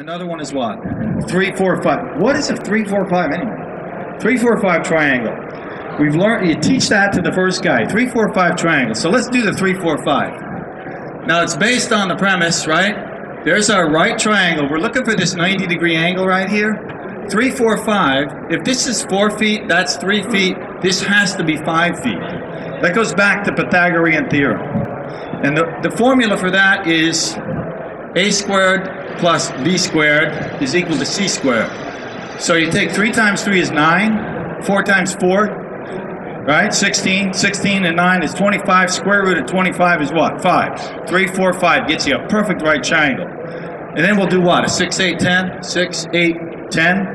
Another one is what? 3, 4, 5. What is a 3, 4, 5 anyway? 3, 4, 5 triangle. We've learned, you teach that to the first guy. 3, 4, 5 triangle. So let's do the 3, 4, 5. Now it's based on the premise, right? There's our right triangle. We're looking for this 90-degree angle right here. 3, 4, 5. If this is 4 feet, that's 3 feet. This has to be 5 feet. That goes back to Pythagorean theorem. And the formula for that is a squared plus b squared is equal to c squared. So you take 3 times 3 is 9, 4 times 4, right? 16, 16 and 9 is 25. Square root of 25 is what? 5. 3, 4, 5 gets you a perfect right triangle. And then we'll do what? A 6, 8, 10? 6, 8, 10?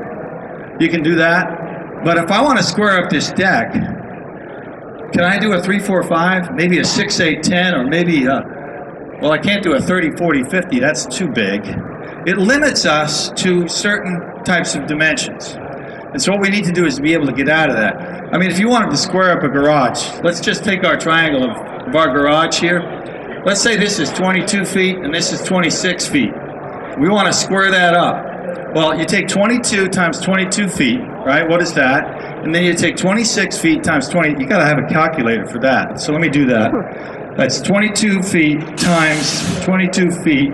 You can do that. But if I want to square up this deck, can I do a 3, 4, 5? Maybe a 6, 8, 10, or maybe well, I can't do a 30, 40, 50. That's too big. It limits us to certain types of dimensions. And so what we need to do is to be able to get out of that. I mean, if you wanted to square up a garage, let's just take our triangle of our garage here. Let's say this is 22 feet and this is 26 feet. We want to square that up. Well, you take 22 times 22 feet, right? What is that? And then you take 26 feet times 20. You got to have a calculator for that. So let me do that. That's 22 feet times 22 feet.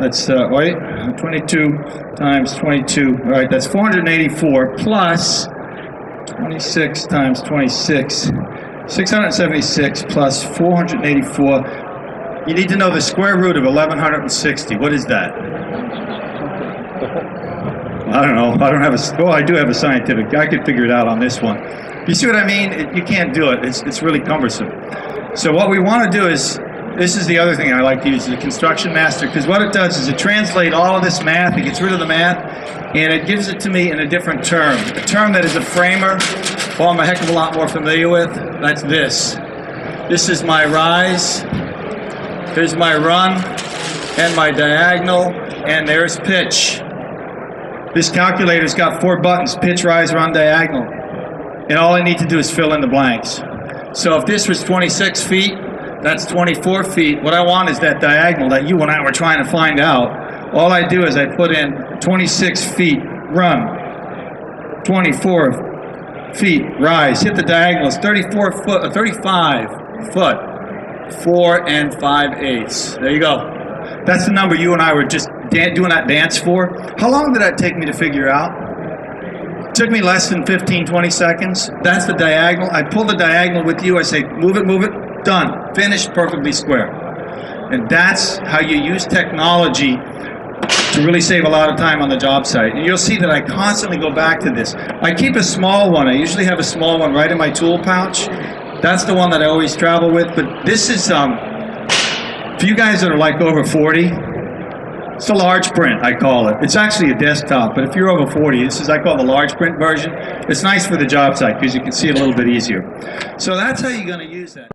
That's, 22 times 22. All right, that's 484 plus 26 times 26. 676 plus 484. You need to know the square root of 1160. What is that? I don't know. I don't have a. Oh, I do have a scientific. I could figure it out on this one. You see what I mean? You can't do it. It's really cumbersome. So what we want to do is, this is the other thing I like to use, the Construction Master, because what it does is it translates all of this math, it gets rid of the math, and it gives it to me in a different term. A term that is a framer, well, I'm a heck of a lot more familiar with. That's this. This is my rise, here's my run, and my diagonal, and there's pitch. This calculator's got 4 buttons, pitch, rise, run, diagonal. And all I need to do is fill in the blanks. So if this was 26 feet, that's 24 feet. What I want is that diagonal that you and I were trying to find out. All I do is I put in 26 feet, run, 24 feet, rise, hit the diagonals, 35 foot, 4 and 5/8. There you go. That's the number you and I were just doing that dance for. How long did that take me to figure out? It took me less than 15, 20 seconds. That's the diagonal. I pull the diagonal with you. I say, move it, done. Finished, perfectly square. And that's how you use technology to really save a lot of time on the job site. And you'll see that I constantly go back to this. I keep a small one. I usually have a small one right in my tool pouch. That's the one that I always travel with. But this is, for you guys that are like over 40, it's a large print, I call it. It's actually a desktop, but if you're over 40, this is, I call the large print version. It's nice for the job site because you can see it a little bit easier. So that's how you're going to use that.